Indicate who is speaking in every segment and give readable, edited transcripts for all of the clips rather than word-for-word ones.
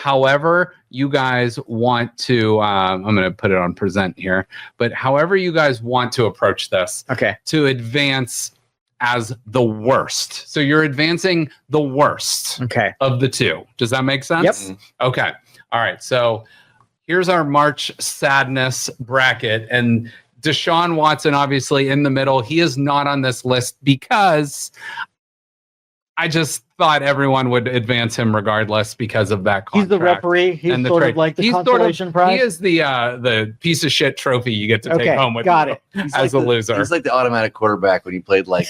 Speaker 1: however you guys want to, I'm going to put it on present here, but however you guys want to approach this, to advance as the worst. So you're advancing the worst of the two. Does that make sense?
Speaker 2: Yep.
Speaker 1: Okay. All right. So here's our March Sadness bracket, and Deshaun Watson, obviously in the middle. He is not on this list because I just thought everyone would advance him regardless because of that contract.
Speaker 3: He's the referee. He's
Speaker 1: and the
Speaker 3: sort
Speaker 1: trade.
Speaker 3: of like the
Speaker 1: He's
Speaker 3: consolation prize.
Speaker 1: He is the piece of shit trophy you get to take home with you as a loser.
Speaker 2: He's like the automatic quarterback when he played like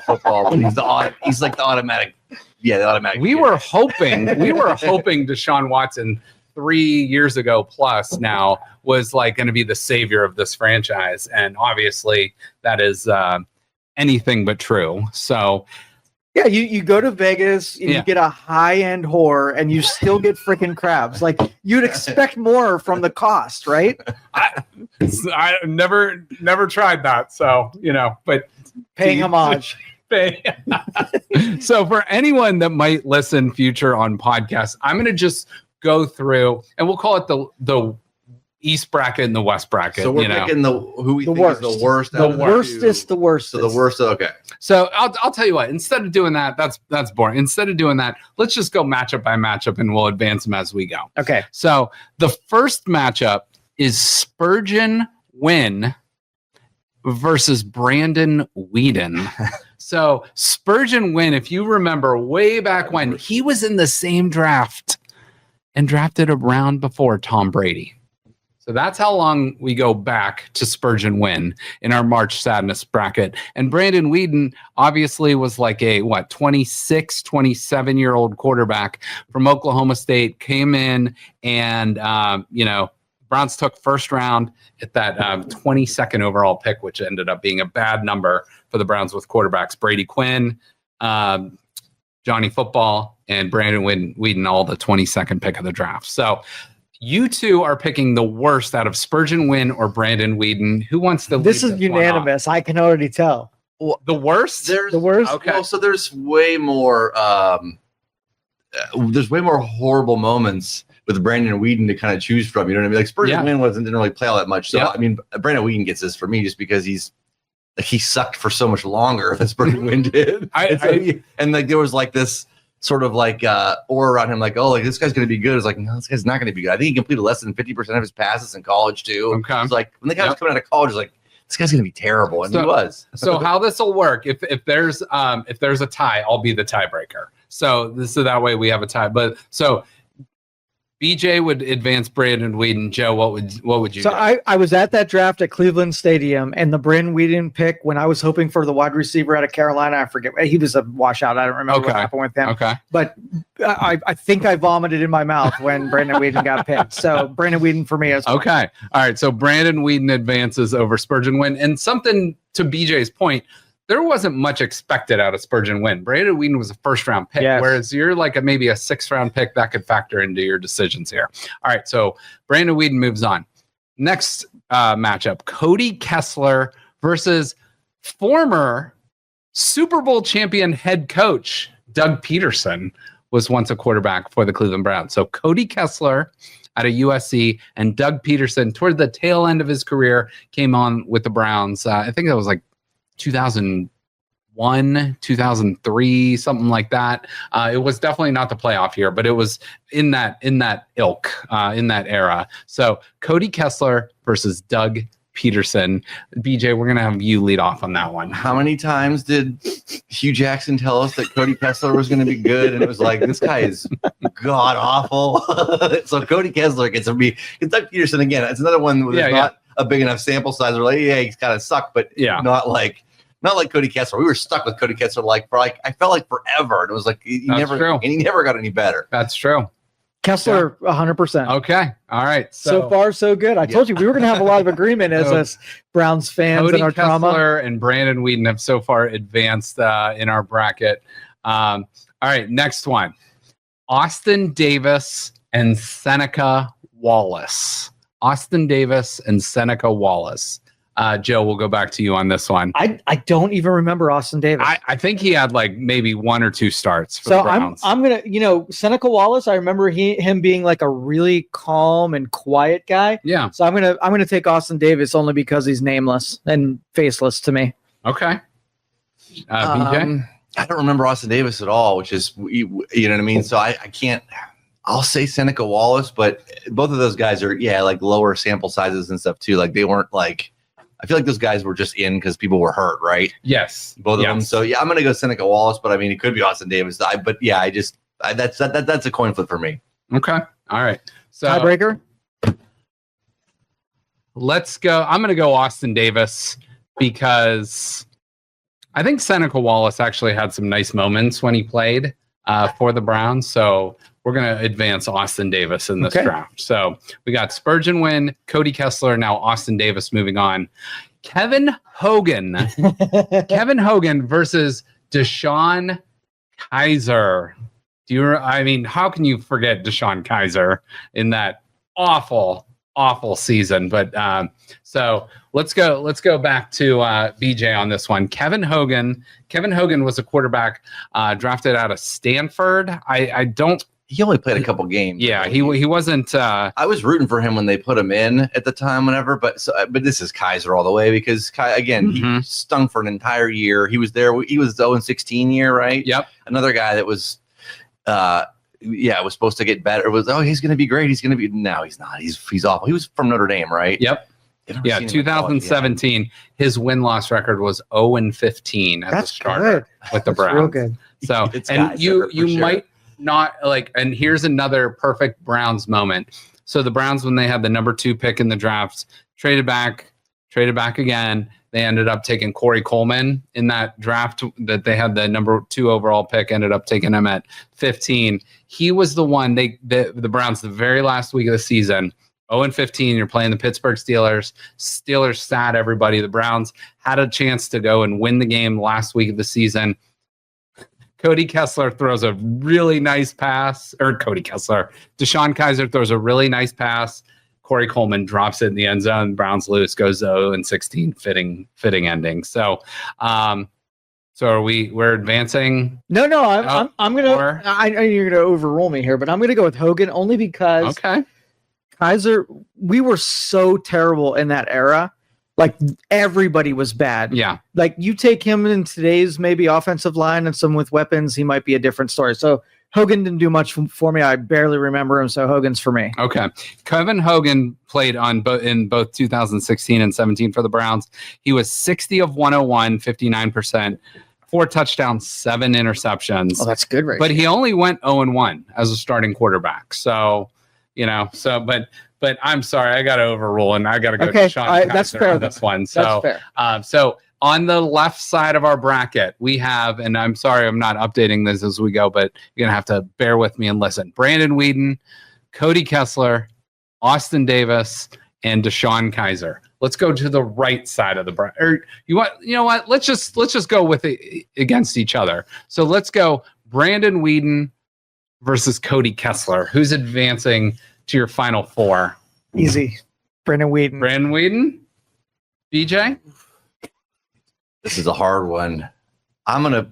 Speaker 2: football. When he's like the automatic. Yeah, the automatic.
Speaker 1: We were hoping Deshaun Watson 3 years ago plus now was like going to be the savior of this franchise, and obviously that is anything but true. So
Speaker 3: yeah, you go to Vegas and you get a high-end whore and you still get freaking crabs. Like, you'd expect more from the cost, right?
Speaker 1: I never tried that, so but
Speaker 3: paying homage.
Speaker 1: So for anyone that might listen future on podcasts, I'm going to just go through, and we'll call it the East bracket and the West bracket.
Speaker 2: So we're picking who we think
Speaker 3: worst.
Speaker 2: is the worst.
Speaker 3: The worstest, the worst.
Speaker 2: So the worst. Okay.
Speaker 1: So I'll tell you what. Instead of doing that, that's boring. Instead of doing that, let's just go matchup by matchup, and we'll advance them as we go.
Speaker 3: Okay.
Speaker 1: So the first matchup is Spurgeon Wynn versus Brandon Weeden. So Spurgeon Wynn, if you remember way back when, he was in the same draft and drafted a round before Tom Brady. So that's how long we go back to Spurgeon Wynn in our March Sadness bracket. And Brandon Weeden obviously was like a 26, 27-year-old quarterback from Oklahoma State, came in and Browns took first round at that 22nd overall pick, which ended up being a bad number for the Browns with quarterbacks Brady Quinn, Johnny Football, and Brandon Weeden, all the 22nd pick of the draft. So you two are picking the worst out of Spurgeon Wynn or Brandon Weeden. Who wants to lead
Speaker 3: this is unanimous. I can already tell.
Speaker 1: Well, the worst?
Speaker 3: The worst?
Speaker 1: Okay.
Speaker 2: Well, so there's way more horrible moments with Brandon Weeden to kind of choose from. You know what I mean? Like Spurgeon Wynn didn't really play all that much. So I mean, Brandon Weeden gets this for me just because he sucked for so much longer than Spurgeon Wynn did. And there was like this sort of like aura around him, like, oh, like this guy's going to be good. It's like, no, this guy's not going to be good. I think he completed less than 50% of his passes in college too.
Speaker 1: Okay.
Speaker 2: It's like when the guy was coming out of college, like this guy's going to be terrible, and he was.
Speaker 1: So how this will work? If there's a tie, I'll be the tiebreaker. So that way we have a tie. But so BJ would advance Brandon Weeden. Joe, what would you do?
Speaker 3: I was at that draft at Cleveland Stadium, and the Brandon Weeden pick, when I was hoping for the wide receiver out of Carolina, I forget. He was a washout. I don't remember what happened with him.
Speaker 1: Okay.
Speaker 3: But I think I vomited in my mouth when Brandon Weeden got picked. So Brandon Weeden for me as well.
Speaker 1: Okay. All right. So Brandon Weeden advances over Spurgeon Wynn. And something to BJ's point, there wasn't much expected out of Spurgeon Wynn. Brandon Weeden was a first-round pick, whereas you're like maybe a sixth-round pick that could factor into your decisions here. All right, so Brandon Weeden moves on. Next matchup, Cody Kessler versus former Super Bowl champion head coach Doug Peterson, was once a quarterback for the Cleveland Browns. So Cody Kessler out of USC and Doug Peterson, toward the tail end of his career, came on with the Browns. I think that was like 2001, 2003, something like that. It was definitely not the playoff year, but it was in that ilk, in that era. So Cody Kessler versus Doug Peterson. BJ, we're going to have you lead off on that one.
Speaker 2: How many times did Hugh Jackson tell us that Cody Kessler was going to be good? And it was like, this guy is god awful. So Cody Kessler gets to be. Doug Peterson, again, it's another one with not a big enough sample size. We're like, he's kind of sucked, but not like Cody Kessler. We were stuck with Cody Kessler I felt like forever. And it was like he never got any better.
Speaker 1: That's true.
Speaker 3: Kessler, 100%.
Speaker 1: Okay. All right.
Speaker 3: So far, so good. I told you we were going to have a lot of agreement as us Browns fans
Speaker 1: Cody
Speaker 3: and our
Speaker 1: Kessler
Speaker 3: trauma.
Speaker 1: And Brandon Weeden have so far advanced in our bracket. All right. Next one. Austin Davis and Seneca Wallace. Austin Davis and Seneca Wallace. Joe, we'll go back to you on this one.
Speaker 3: I don't even remember Austin Davis.
Speaker 1: I think he had like maybe 1 or 2 starts for the Browns.
Speaker 3: I'm gonna, Seneca Wallace. I remember him being like a really calm and quiet guy.
Speaker 1: Yeah.
Speaker 3: So I'm gonna take Austin Davis only because he's nameless and faceless to me.
Speaker 1: Okay. BJ?
Speaker 2: I don't remember Austin Davis at all, which is, you know what I mean? So I can't. I'll say Seneca Wallace, but both of those guys are, like lower sample sizes and stuff too. Like they weren't like, I feel like those guys were just in because people were hurt, right?
Speaker 1: Yes.
Speaker 2: Both of them. So I'm going to go Seneca Wallace, but I mean, it could be Austin Davis. That's a coin flip for me.
Speaker 1: Okay. All right. So
Speaker 3: tiebreaker.
Speaker 1: Let's go. I'm going to go Austin Davis because I think Seneca Wallace actually had some nice moments when he played for the Browns. So we're going to advance Austin Davis in this draft. So we got Spurgeon Wynn, Cody Kessler, now Austin Davis moving on. Kevin Hogan. Kevin Hogan versus Deshaun Kaiser. How can you forget Deshaun Kaiser in that awful season? But so let's go back to BJ on this one. Kevin Hogan was a quarterback drafted out of Stanford.
Speaker 2: He only played a couple games.
Speaker 1: Yeah, he wasn't.
Speaker 2: I was rooting for him when they put him in at the time, whenever. But this is Kaiser all the way because he stung for an entire year. He was there. He was the 0-16 year, right?
Speaker 1: Yep.
Speaker 2: Another guy that was, was supposed to get better. It was he's going to be great. He's going to be. No, he's not. He's awful. He was from Notre Dame, right?
Speaker 1: Yep. Yeah, 2017. His win-loss record was 0-15 as a starter with the Browns.
Speaker 3: Real good.
Speaker 1: So, and you might not like, and here's another perfect Browns moment. So the Browns, when they had the number 2 pick in the draft, traded back again. They ended up taking Corey Coleman in that draft that they had the number 2 overall pick, ended up taking him at 15. He was the one the Browns, the very last week of the season, 0-15, you're playing the Pittsburgh Steelers. Steelers sat everybody. The Browns had a chance to go and win the game last week of the season. Cody Kessler throws a really nice pass, Deshaun Kaiser throws a really nice pass. Corey Coleman drops it in the end zone. Browns lose, goes 0-16, fitting ending. So, we're advancing.
Speaker 3: No, I'm gonna. I know you're gonna overrule me here, but I'm gonna go with Hogan only because Kaiser. We were so terrible in that era. Like everybody was bad.
Speaker 1: Yeah.
Speaker 3: Like you take him in today's maybe offensive line and some with weapons, he might be a different story. So Hogan didn't do much for me. I barely remember him. So Hogan's for me.
Speaker 1: Okay. Kevin Hogan played in both 2016 and 17 for the Browns. He was 60 of 101, 59%, 4 touchdowns, 7 interceptions.
Speaker 3: Oh, that's good, right?
Speaker 1: But he only went 0-1 as a starting quarterback. So, but I'm sorry, I got to overrule, and I got to go to Deshaun
Speaker 3: that's fair
Speaker 1: on this one. So,
Speaker 3: that's fair.
Speaker 1: So on the left side of our bracket, we have, and I'm sorry I'm not updating this as we go, but you're going to have to bear with me and listen. Brandon Weeden, Cody Kessler, Austin Davis, and Deshaun Kaiser. Let's go to the right side of the bracket. Or you know what? Let's just go with it against each other. So let's go Brandon Weeden versus Cody Kessler. Who's advancing to your final 4?
Speaker 3: Easy. Brandon Weeden. BJ?
Speaker 2: This is a hard one. I'm gonna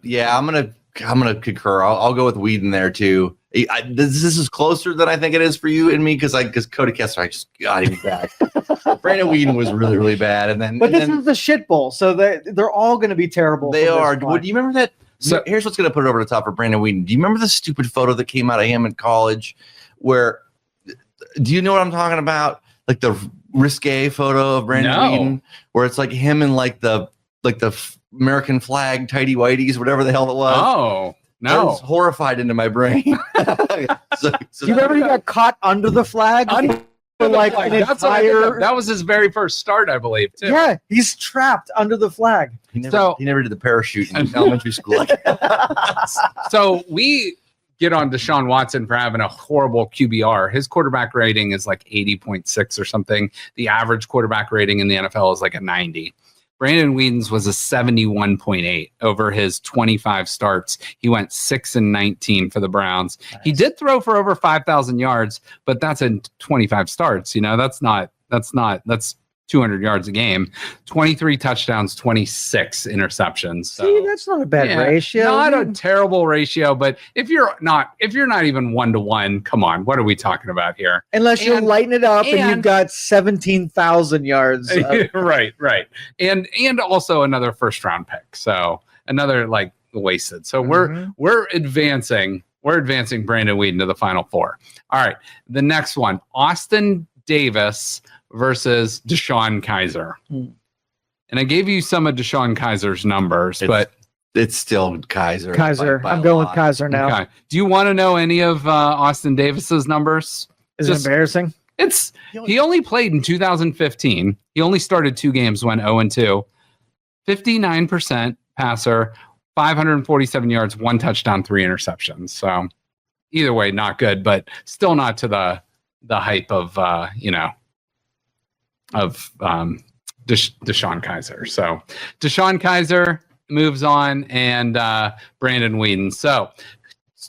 Speaker 2: concur. I'll go with Weeden there too. This is closer than I think it is for you and me because Cody Kessler, I just got him back. Brandon Weeden was really, really bad,
Speaker 3: this is the shit bowl, so they're all going to be terrible.
Speaker 2: They are. Do you remember that? So here's what's going to put it over the top for Brandon Weeden. Do you remember the stupid photo that came out of him in college? Where, do you know what I'm talking about? Like the risque photo of Brandon Weeden, where it's like him and like the American flag tighty whities, whatever the hell it was.
Speaker 1: Oh, no.
Speaker 2: I was horrified into my brain.
Speaker 3: Do you remember he got caught under the flag?
Speaker 1: That was his very first start, I believe, too.
Speaker 3: Yeah, he's trapped under the flag.
Speaker 2: He never did the parachute in elementary school.
Speaker 1: So we get on Deshaun Watson for having a horrible QBR. His quarterback rating is like 80.6 or something. The average quarterback rating in the NFL is like a 90. Brandon Weeden's was a 71.8 over his 25 starts. He went 6-19 for the Browns. Nice. He did throw for over 5,000 yards, but that's in 25 starts. That's 200 yards a game, 23 touchdowns, 26 interceptions. So,
Speaker 3: see, that's not a bad ratio.
Speaker 1: Not a terrible ratio, but if you're not even 1-to-1, come on, what are we talking about here?
Speaker 3: Unless you're lighting it up and you've got 17,000 yards.
Speaker 1: Right. And also another first round pick. So another like wasted. So we're advancing Brandon Weeden to the Final Four. All right. The next one, Austin Davis versus Deshaun Kaiser. And I gave you some of Deshaun Kaiser's numbers, but
Speaker 2: it's still Kaiser.
Speaker 3: I'm going with Kaiser now.
Speaker 1: Okay. Do you want to know any of Austin Davis's numbers?
Speaker 3: Is it embarrassing?
Speaker 1: He only played in 2015. He only started 2 games, went 0-2. 59% passer, 547 yards, 1 touchdown, 3 interceptions. So either way, not good, but still not to the hype of Deshaun Kaiser. So Deshaun Kaiser moves on, and Brandon Weeden. So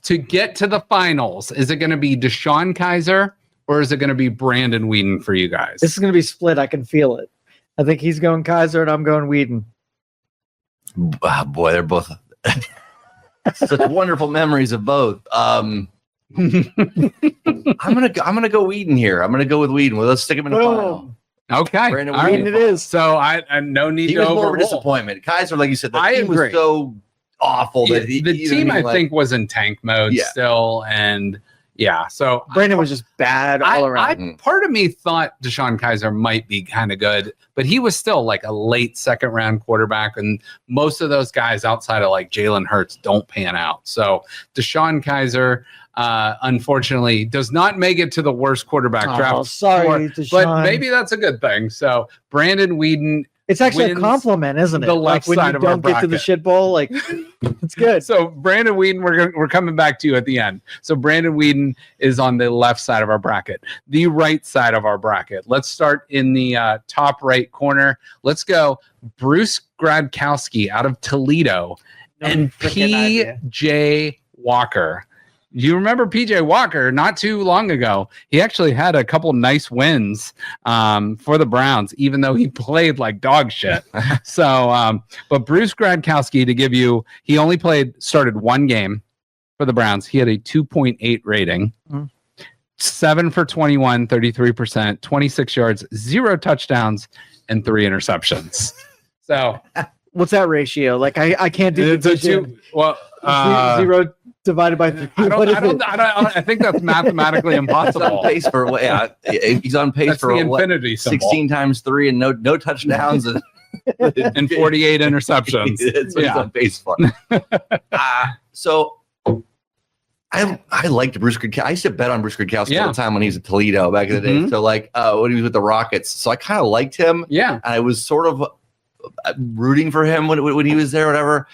Speaker 1: to get to the finals, is it going to be Deshaun Kaiser or is it going to be Brandon Weeden for you guys?
Speaker 3: This is going to be split. I can feel it. I think he's going Kaiser and I'm going Weeden.
Speaker 2: Boy, they're both such wonderful memories of both. I'm gonna go Weeden here. I'm gonna go with Weeden. Well, let's stick him in the final.
Speaker 1: Okay,
Speaker 2: Brandon
Speaker 3: Weeden it is.
Speaker 1: So I no need
Speaker 2: he
Speaker 1: to
Speaker 2: was
Speaker 1: overrule.
Speaker 2: more of a disappointment. Kaiser, like you said, the team
Speaker 1: agree.
Speaker 2: was so awful that
Speaker 1: the team I think was in tank mode still, and so
Speaker 3: Brandon was just bad all around.
Speaker 1: Part of me thought Deshaun Kaiser might be kind of good, but he was still like a late second round quarterback, and most of those guys outside of like Jalen Hurts don't pan out. So Deshaun Kaiser, unfortunately, does not make it to the worst quarterback draft.
Speaker 3: Sorry, Deshaun.
Speaker 1: But maybe that's a good thing. So Brandon Weeden.
Speaker 3: It's actually a compliment, isn't it?
Speaker 1: The left
Speaker 3: like
Speaker 1: side
Speaker 3: when you don't get to the shit bowl, like it's good.
Speaker 1: So Brandon Weeden, we're coming back to you at the end. So Brandon Weeden is on the left side of our bracket. The right side of our bracket. Let's start in the top right corner. Let's go Bruce Gradkowski out of Toledo and PJ Walker. You remember PJ Walker not too long ago. He actually had a couple nice wins for the Browns, even though he played like dog shit. So, but Bruce Gradkowski, to give you, he only started 1 game for the Browns. He had a 2.8 rating, 7 for 21, 33%, 26 yards, 0 touchdowns, and 3 interceptions. So,
Speaker 3: what's that ratio? Like I can't do
Speaker 1: the
Speaker 3: 0 divided by 3.
Speaker 1: I think that's mathematically impossible.
Speaker 2: He's on pace for
Speaker 1: the infinity
Speaker 2: 16 times 3 and no touchdowns and
Speaker 1: 48 interceptions.
Speaker 2: That's what he's on pace for. So I liked Bruce Gradkowski. I used to bet on Bruce Gradkowski all the time when he was at Toledo back in the day. So like when he was with the Rockets, so I kind of liked him.
Speaker 1: Yeah,
Speaker 2: and I was sort of rooting for him when he was there, whatever.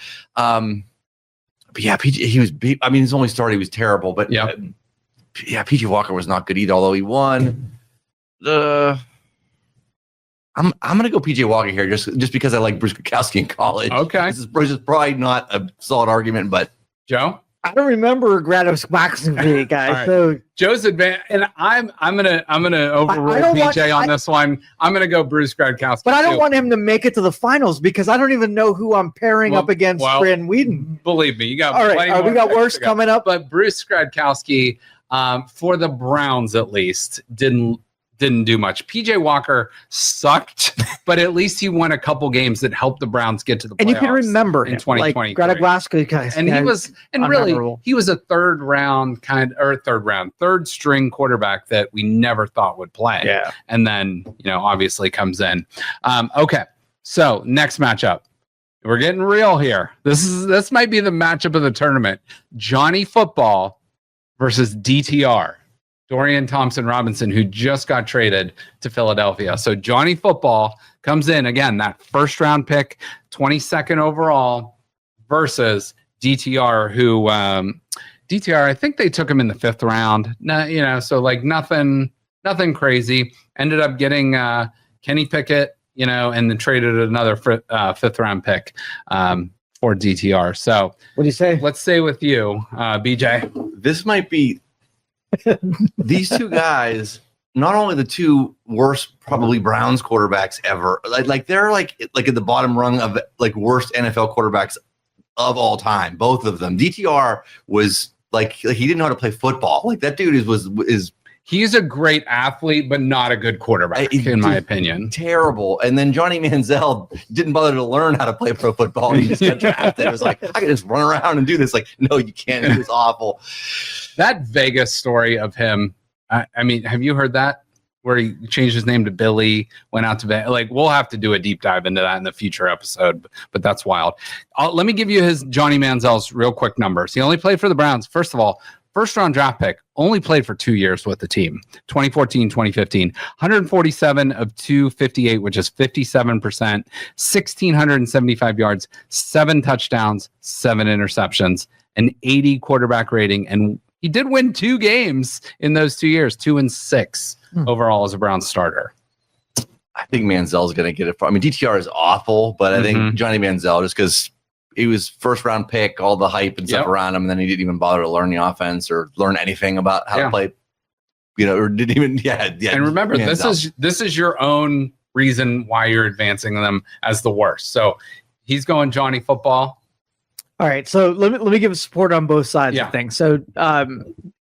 Speaker 2: But yeah, PJ, he was. I mean, his only start, he was terrible. But PJ Walker was not good either. Although he won. I'm gonna go PJ Walker here just because I like Bruce Gradkowski in college.
Speaker 1: Okay,
Speaker 2: this is probably not a solid argument, but
Speaker 1: Joe.
Speaker 3: I don't remember Gradkowski, guys. Right. So
Speaker 1: Joe's advanced, and I'm gonna overrule PJ on this one. I'm gonna go Bruce Gradkowski.
Speaker 3: But I don't want him to make it to the finals because I don't even know who I'm pairing up against Brandon Weeden.
Speaker 1: Believe me, you got
Speaker 3: all right. We got worse coming up.
Speaker 1: But Bruce Gradkowski, for the Browns at least, didn't do much. PJ Walker sucked, but at least he won a couple games that helped the Browns get to the playoffs.
Speaker 3: And you can remember
Speaker 1: in 2020.
Speaker 3: Like Gradkowski guys.
Speaker 1: And he was a third string quarterback that we never thought would play.
Speaker 3: Yeah.
Speaker 1: And then, obviously comes in. Okay. So next matchup. We're getting real here. This might be the matchup of the tournament. Johnny Football versus DTR. Dorian Thompson-Robinson, who just got traded to Philadelphia. So Johnny Football comes in, again, that first-round pick, 22nd overall, versus DTR, who DTR, I think they took him in the 5th round. So like nothing crazy. Ended up getting Kenny Pickett, and then traded another 5th-round pick for DTR. So
Speaker 3: what do you say?
Speaker 1: Let's stay with you, BJ.
Speaker 2: This might be... These two guys, not only the two worst probably Browns quarterbacks ever, like they're like at the bottom rung of like worst NFL quarterbacks of all time. Both of them. DTR was like he didn't know how to play football. Like that dude is
Speaker 1: he's a great athlete, but not a good quarterback, in my opinion.
Speaker 2: Terrible. And then Johnny Manziel didn't bother to learn how to play pro football. He just got drafted. It was like, I can just run around and do this. Like, no, you can't. It was awful.
Speaker 1: That Vegas story of him, I mean, have you heard that? Where he changed his name to Billy, went out to Vegas. Like, we'll have to do a deep dive into that in the future episode, but that's wild. Let me give you his Johnny Manziel's real quick numbers. He only played for the Browns. First of all, first round draft pick, only played for 2 years with the team, 2014, 2015, 147 of 258, which is 57%, 1,675 yards, 7 touchdowns, 7 interceptions, an 80 quarterback rating. And he did win 2 games in those 2 years, 2-6 overall as a Browns starter.
Speaker 2: I think Manziel's going to get it. I mean, DTR is awful, but I think Johnny Manziel, just because he was first round pick, all the hype and stuff around him, and then he didn't even bother to learn the offense or learn anything about how to play, or didn't even, And
Speaker 1: remember, this is your own reason why you're advancing them as the worst. So he's going Johnny football.
Speaker 3: All right, so let me give support on both sides of things. So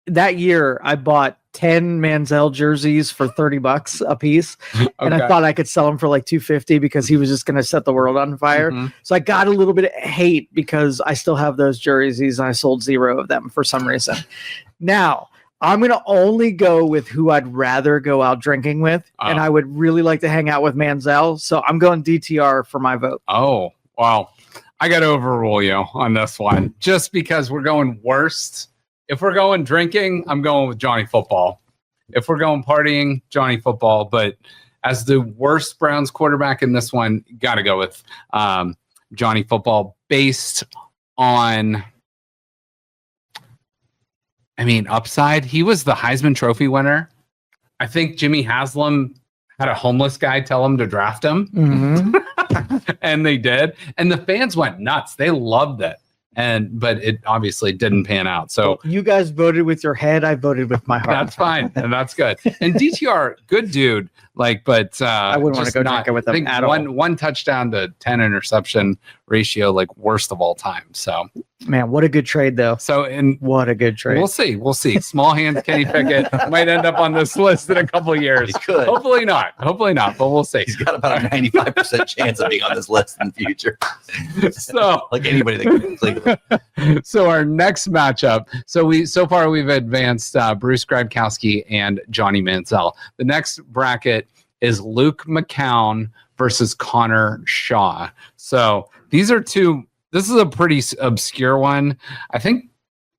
Speaker 3: that year, I bought 10 Manziel jerseys for $30 a piece, and I thought I could sell them for like $250 because he was just going to set the world on fire. So I got a little bit of hate because I still have those jerseys, and I sold 0 of them for some reason. Now I'm going to only go with who I'd rather go out drinking with, and I would really like to hang out with Manziel. So I'm going DTR for my vote.
Speaker 1: Oh, wow. I got to overrule you on this one just because we're going worst. If we're going drinking, I'm going with Johnny Football. If we're going partying, Johnny Football. But as the worst Browns quarterback in this one, got to go with Johnny Football based on, upside. He was the Heisman Trophy winner. I think Jimmy Haslam had a homeless guy tell him to draft him. And they did. And the fans went nuts. They loved it. But it obviously didn't pan out. So
Speaker 3: you guys voted with your head. I voted with my heart.
Speaker 1: That's fine. And that's good. And DTR, good dude. But
Speaker 3: I wouldn't want to go drinking with him at all.
Speaker 1: One touchdown to 10 interception ratio, worst of all time. So,
Speaker 3: man, what a good trade, though. What a good trade.
Speaker 1: We'll see. Small hands, Kenny Pickett might end up on this list in a couple of years.
Speaker 2: He could.
Speaker 1: Hopefully not, but we'll see.
Speaker 2: He's got about a 95% chance of being on this list in the future.
Speaker 1: So,
Speaker 2: like anybody that can.
Speaker 1: So our next matchup. So far we've advanced Bruce Gradkowski and Johnny Manziel. The next bracket is Luke McCown versus Connor Shaw. So these are two. This is a pretty obscure one. I think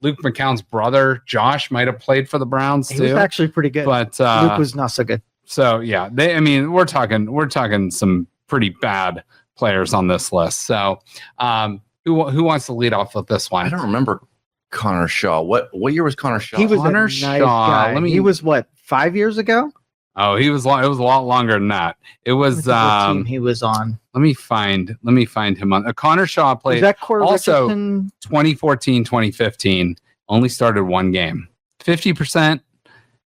Speaker 1: Luke McCown's brother Josh might have played for the Browns too.
Speaker 3: He was actually pretty good,
Speaker 1: but
Speaker 3: Luke was not so good.
Speaker 1: So yeah, we're talking some pretty bad players on this list. So who wants to lead off with this one?
Speaker 2: I don't remember Connor Shaw. What year was Connor Shaw?
Speaker 3: He was
Speaker 1: Connor
Speaker 3: a nice
Speaker 1: Shaw.
Speaker 3: guy. He was what, 5 years ago?
Speaker 1: Oh, it was a lot longer than that. It was
Speaker 3: what team he was on.
Speaker 1: Let me find him on. Connor Shaw played also Richardson? 2014, 2015. Only started 1 game. 50%,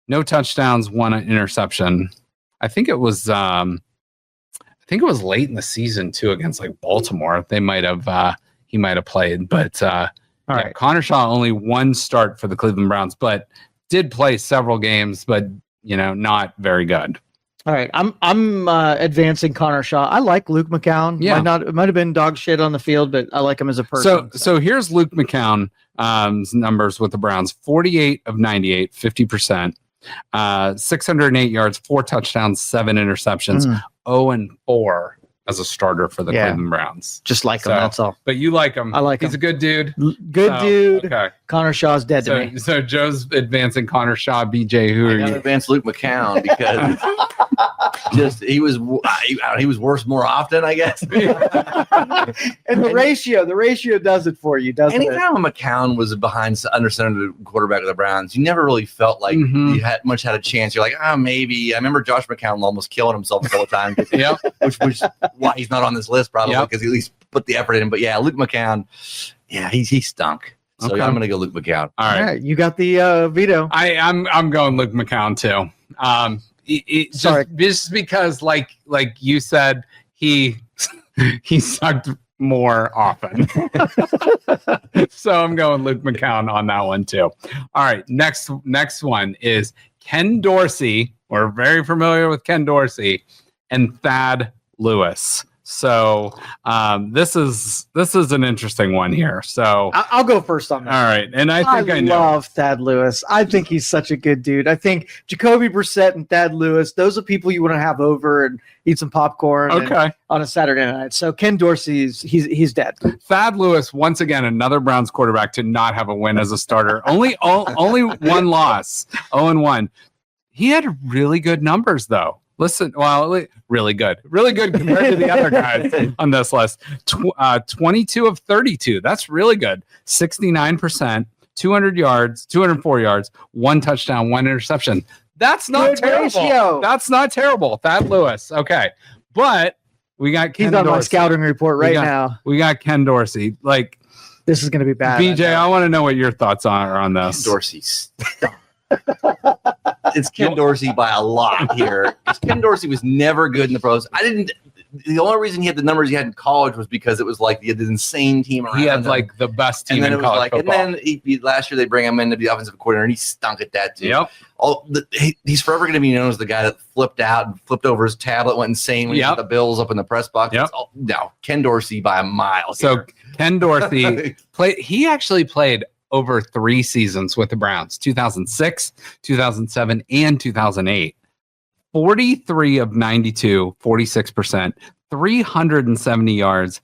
Speaker 1: no touchdowns, 1 interception. I think it was late in the season too against Baltimore. He might have played, but all right. Connor Shaw only 1 start for the Cleveland Browns, but did play several games, but not very good.
Speaker 3: All right, I'm advancing Connor Shaw. I like Luke McCown.
Speaker 1: Yeah,
Speaker 3: it might have been dog shit on the field, but I like him as a person.
Speaker 1: So here's Luke McCown's numbers with the Browns: 48 of 98, 50%, 608 yards, 4 touchdowns, 7 interceptions, 0-4 as a starter for the Cleveland Browns.
Speaker 3: Just like him, that's all.
Speaker 1: But you like him.
Speaker 3: I like him.
Speaker 1: He's a good dude.
Speaker 3: Dude.
Speaker 1: Okay.
Speaker 3: Connor Shaw's dead to me.
Speaker 1: So Joe's advancing Connor Shaw. BJ, who are you?
Speaker 2: Advance Luke McCown because he was worse more often, I guess.
Speaker 3: And the ratio does it for you, doesn't it?
Speaker 2: Anytime McCown was behind under center quarterback of the Browns, you never really felt like you had a chance. You're like, maybe. I remember Josh McCown almost killing himself a couple of times.
Speaker 1: Yeah,
Speaker 2: which why he's not on this list probably because he at least put the effort in. But yeah, Luke McCown, he stunk. So I'm going to go Luke McCown.
Speaker 1: All right,
Speaker 3: you got the veto.
Speaker 1: I'm going Luke McCown too. just because, like you said, he sucked more often. So I'm going Luke McCown on that one too. All right, next one is Ken Dorsey. We're very familiar with Ken Dorsey and Thad Lewis. So this is an interesting one here. So
Speaker 3: I'll go first on that.
Speaker 1: All right, and I think I
Speaker 3: love Thad Lewis. I think he's such a good dude. I think Jacoby Brissett and Thad Lewis, those are people you want to have over and eat some popcorn on a Saturday night. So Ken Dorsey, he's dead.
Speaker 1: Thad Lewis, once again, another Browns quarterback to not have a win as a starter. only one loss, 0-1. He had really good numbers though. Listen, well, really good compared to the other guys on this list. 22 of 32. That's really good. 69%, 204 yards, 1 touchdown, 1 interception. That's not terrible. Ratio. That's not terrible. Thad Lewis. Okay. But we got Ken Dorsey.
Speaker 3: He's on my scouting report now.
Speaker 1: We got Ken Dorsey. Like,
Speaker 3: this is going to be bad.
Speaker 1: BJ, I want to know what your thoughts are on this.
Speaker 2: Ken Dorsey. It's Ken Dorsey by a lot here. Ken Dorsey was never good in the pros. The only reason he had the numbers he had in college was because it was like he had this insane team around.
Speaker 1: He had like the best team in college football.
Speaker 2: And then last year they bring him in to be offensive coordinator, and he stunk at that too.
Speaker 1: Yep.
Speaker 2: He's forever going to be known as the guy that flipped out and flipped over his tablet, went insane when he got the Bills up in the press box.
Speaker 1: Yep.
Speaker 2: No, Ken Dorsey by a mile.
Speaker 1: So Ken Dorsey he actually played over 3 seasons with the Browns, 2006, 2007, and 2008. 43 of 92, 46%, 370 yards.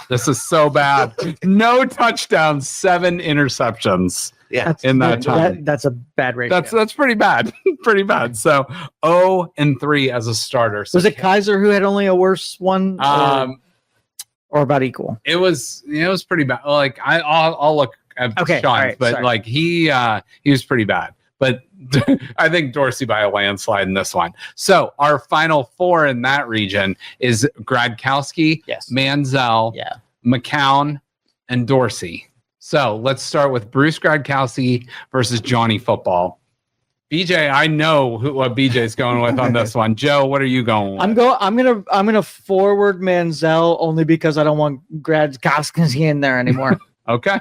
Speaker 1: This is so bad. No touchdowns, 7 interceptions.
Speaker 2: Yeah,
Speaker 1: in that time.
Speaker 3: That's a bad ratio.
Speaker 1: That's pretty bad. Pretty bad. So 0-3 as a starter. So
Speaker 3: was it Kaiser who had only a worse one? Or about equal?
Speaker 1: It was pretty bad. Like I'll look at Sean's,
Speaker 3: right,
Speaker 1: but
Speaker 3: sorry.
Speaker 1: like he was pretty bad. But I think Dorsey by a landslide in this one. So our final 4 in that region is Gradkowski, Manziel, McCown, and Dorsey. So let's start with Bruce Gradkowski versus Johnny Football. BJ, I know what BJ's going with on this one. Joe, what are you going with?
Speaker 3: I'm gonna forward Manziel only because I don't want Gradkowski in there anymore.
Speaker 1: Okay.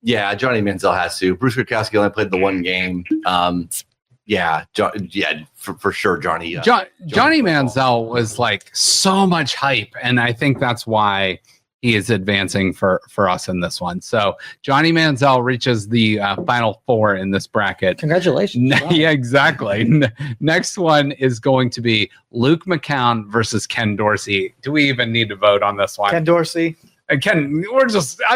Speaker 2: Yeah, Johnny Manziel has to. Bruce Gradkowski only played the 1 game. For sure, Johnny.
Speaker 1: Johnny Manziel was like so much hype, and I think that's why he is advancing for us in this one. So Johnny Manziel reaches the final 4 in this bracket.
Speaker 3: Congratulations.
Speaker 1: Wow. Yeah, exactly. Next one is going to be Luke McCown versus Ken Dorsey. Do we even need to vote on this one?
Speaker 3: Ken Dorsey.
Speaker 1: And Ken, we're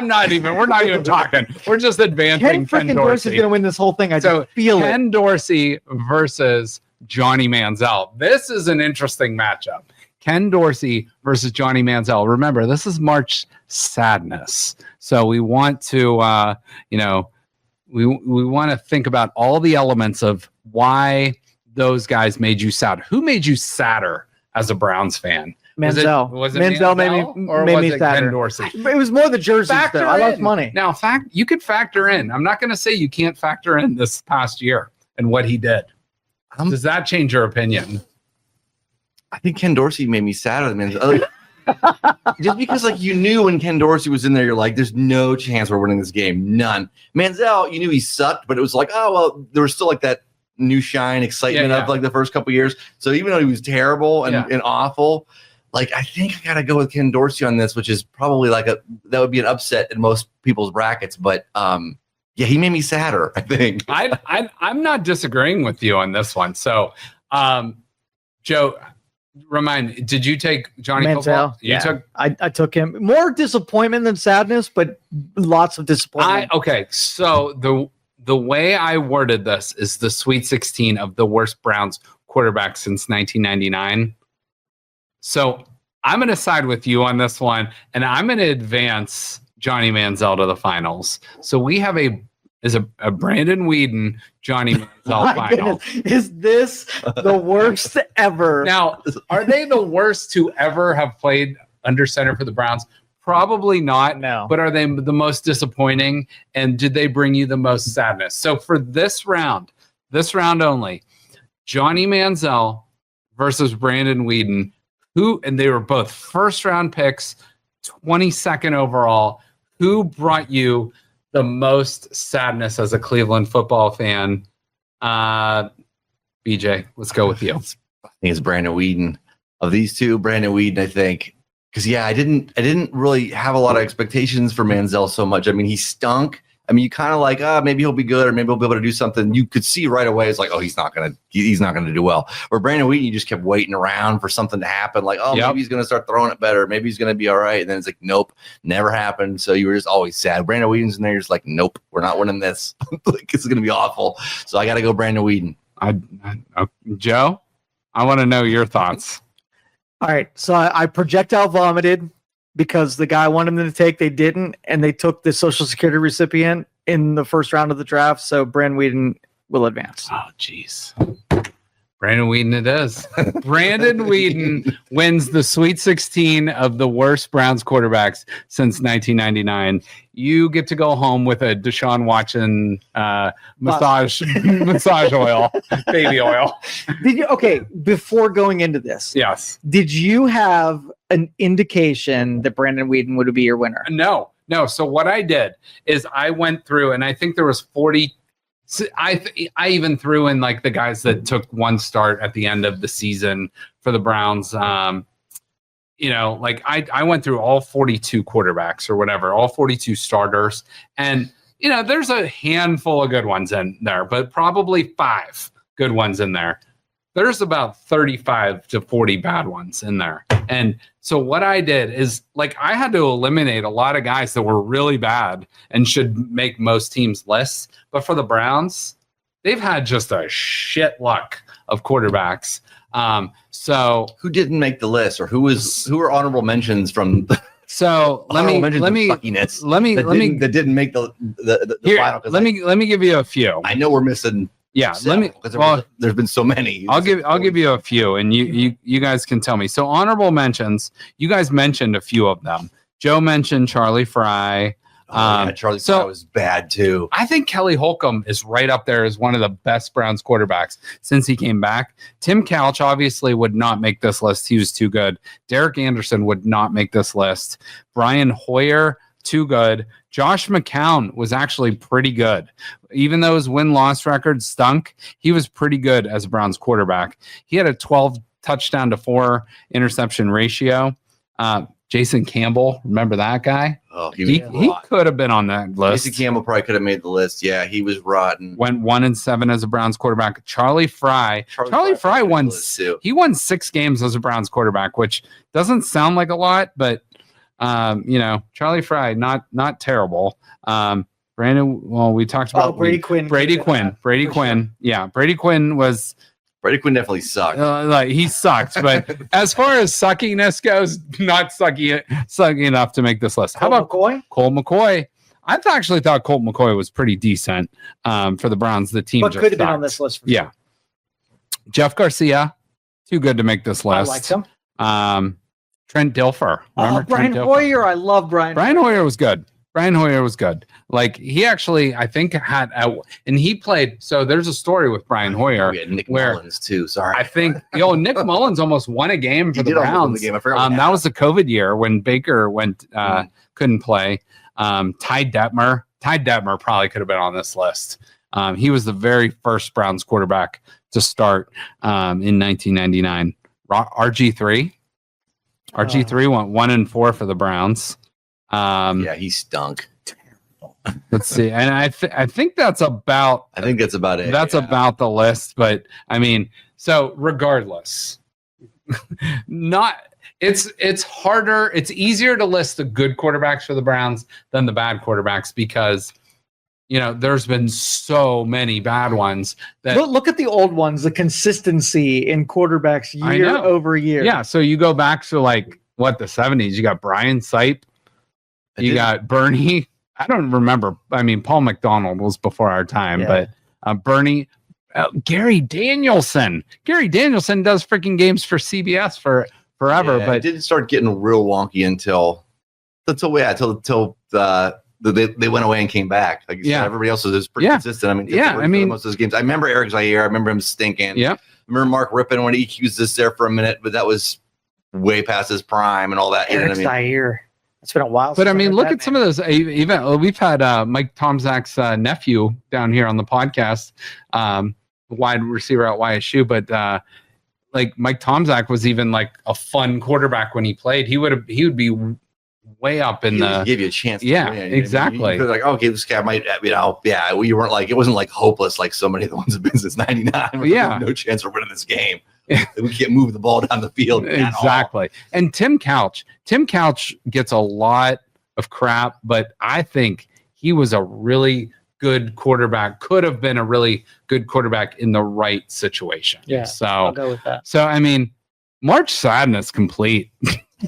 Speaker 1: not even talking. We're just advancing Ken Dorsey.
Speaker 3: Dorsey's going to win this whole thing. I
Speaker 1: so
Speaker 3: feel
Speaker 1: Ken Dorsey versus Johnny Manziel. This is an interesting matchup. Ken Dorsey versus Johnny Manziel. Remember, this is March Sadness. So we want to, we want to think about all the elements of why those guys made you sad. Who made you sadder as a Browns fan?
Speaker 3: Manziel.
Speaker 1: Was it
Speaker 3: Manziel made me sadder.
Speaker 1: Ken Dorsey?
Speaker 3: It was more the jerseys, though. I lost money.
Speaker 1: Now, you could factor in. I'm not going to say you can't factor in this past year and what he did. Does that change your opinion?
Speaker 2: I think Ken Dorsey made me sadder than Manziel. Just because, you knew when Ken Dorsey was in there, you're like, there's no chance we're winning this game. None. Manziel, you knew he sucked, but it was like, oh, well, there was still that new shine, excitement of the first couple years. So even though he was terrible and awful, I think I got to go with Ken Dorsey on this, which is probably that would be an upset in most people's brackets. But he made me sadder, I think.
Speaker 1: I'm not disagreeing with you on this one. So, Joe, did you take Johnny
Speaker 3: Manziel? I took him. More disappointment than sadness, but lots of disappointment.
Speaker 1: So the way I worded this is the Sweet 16 of the worst Browns quarterback since 1999. So I'm going to side with you on this one, and I'm going to advance Johnny Manziel to the finals. So we have a Brandon Weeden, Johnny Manziel final.
Speaker 3: Goodness. Is this the worst ever?
Speaker 1: Now, are they the worst to ever have played under center for the Browns? Probably not.
Speaker 3: No.
Speaker 1: But are they the most disappointing? And did they bring you the most sadness? So for this round only, Johnny Manziel versus Brandon Weeden, and they were both first round picks, 22nd overall. Who brought you the most sadness as a Cleveland football fan? BJ, let's go with you.
Speaker 2: I think it's Brandon Weeden. Of these two, Brandon Weeden, I think. Because I didn't really have a lot of expectations for Manziel so much. I mean, he stunk. I mean, you kind of like, maybe he'll be good, or maybe he'll be able to do something. You could see right away, it's like, he's not gonna do well. Where Brandon Weeden, you just kept waiting around for something to happen, like, maybe he's gonna start throwing it better, maybe he's gonna be all right, and then it's like, nope, never happened. So you were just always sad. Brandon Weeden's in there, you're just like, nope, we're not winning this. Like, this is gonna be awful. So I got to go Brandon Weeden.
Speaker 1: Joe, I want to know your thoughts.
Speaker 3: All right, so I projectile vomited because the guy wanted them to take, they didn't, and they took the Social Security recipient in the first round of the draft. So Brandon Weeden will advance.
Speaker 1: Oh, jeez. Brandon Weeden it is. Brandon Weeden wins the Sweet 16 of the worst Browns quarterbacks since 1999. You get to go home with a Deshaun Watson massage oil, baby oil.
Speaker 3: Did you? Okay, before going into this,
Speaker 1: yes.
Speaker 3: Did you have an indication that Brandon Weeden would be your winner?
Speaker 1: No. So what I did is I went through, and I think there was 40. I even threw in like the guys that took one start at the end of the season for the Browns. I went through all 42 quarterbacks or whatever, all 42 starters. And, there's a handful of good ones in there, but probably 5 good ones in there. There's about 35 to 40 bad ones in there. And so what I did is I had to eliminate a lot of guys that were really bad and should make most teams' lists. But for the Browns, they've had just a shit luck of quarterbacks. So
Speaker 2: who didn't make the list, or who are honorable mentions from?
Speaker 1: So let me
Speaker 2: that didn't make the final.
Speaker 1: Let me give you a few.
Speaker 2: I know we're missing.
Speaker 1: Yeah,
Speaker 2: there's been so many.
Speaker 1: I'll give you a few, and you guys can tell me. So honorable mentions. You guys mentioned a few of them. Joe mentioned Charlie Fry.
Speaker 2: Charlie Fry was bad too.
Speaker 1: I think Kelly Holcomb is right up there as one of the best Browns quarterbacks since he came back. Tim Couch obviously would not make this list. He was too good. Derek Anderson would not make this list. Brian Hoyer, too good. Josh McCown was actually pretty good. Even though his win-loss record stunk, he was pretty good as a Browns quarterback. He had a 12 touchdown to 4 interception ratio. Jason Campbell, remember that guy?
Speaker 2: Oh,
Speaker 1: he could have been on that list.
Speaker 2: Jason Campbell probably could have made the list. Yeah, he was rotten.
Speaker 1: Went 1-7 as a Browns quarterback. Charlie Fry won. He won 6 games as a Browns quarterback, which doesn't sound like a lot, but Charlie Fry, not terrible. Brandon, well, we talked about
Speaker 3: Brady Quinn.
Speaker 1: Yeah, Brady Quinn
Speaker 2: definitely sucked.
Speaker 1: He sucked, but as far as suckiness goes, not sucky enough to make this list. How about
Speaker 3: McCoy?
Speaker 1: Colt McCoy? I actually thought Colt McCoy was pretty decent for the Browns. The team,
Speaker 3: but could have been on this list.
Speaker 1: Sure. Jeff Garcia, too good to make this list.
Speaker 3: I liked him.
Speaker 1: Trent Dilfer.
Speaker 3: Brian Hoyer. I love Brian.
Speaker 1: Brian Hoyer was good. He actually, I think, and he played. So there's a story with Brian Hoyer.
Speaker 2: Yeah, Nick Mullins too. Sorry,
Speaker 1: I think Nick Mullins almost won a game for the Browns.
Speaker 2: I forgot
Speaker 1: that was the COVID year when Baker couldn't play. Ty Detmer probably could have been on this list. He was the very first Browns quarterback to start in 1999. RG3 went 1-4 for the Browns.
Speaker 2: He stunk.
Speaker 1: Let's see, and I think that's about.
Speaker 2: I think that's about it.
Speaker 1: That's about the list, but I mean, so regardless, it's harder. It's easier to list the good quarterbacks for the Browns than the bad quarterbacks because there's been so many bad ones that
Speaker 3: look at the old ones. The consistency in quarterbacks year over year.
Speaker 1: Yeah, so you go back to the 70s. You got Brian Sipe. You got Bernie. I don't remember. I mean, Paul McDonald was before our time, but Bernie, Gary Danielson. Gary Danielson does freaking games for CBS forever, but
Speaker 2: it didn't start getting real wonky until they went away and came back. Like you said, everybody else was pretty consistent. I mean, most of those games. I remember Eric Zaire. I remember him stinking.
Speaker 1: Yeah.
Speaker 2: I remember Mark Rippon when he EQs this there for a minute, but that was way past his prime and all that.
Speaker 3: Eric Zaire. It's been a while.
Speaker 1: But I mean, look at some of those events. We've had Mike Tomczak's nephew down here on the podcast, wide receiver at YSU. But like Mike Tomczak was even like a fun quarterback when he played. He would be way up in the.
Speaker 2: Give you a chance.
Speaker 1: Yeah, exactly.
Speaker 2: You're like, okay, this guy might, you weren't like, it wasn't like hopeless like so many of the ones that have been since '99.
Speaker 1: Yeah,
Speaker 2: no chance of winning this game. We can't move the ball down the field.
Speaker 1: Exactly. And Tim Couch gets a lot of crap, but I think he was a really good quarterback. Could have been a really good quarterback in the right situation.
Speaker 3: Yeah.
Speaker 1: So
Speaker 3: I'll go with that.
Speaker 1: So I mean, March Sadness complete.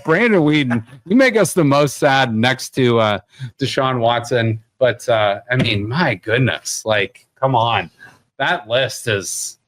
Speaker 1: Brandon Weeden, you make us the most sad next to Deshaun Watson. But I mean, my goodness, like, come on. That list is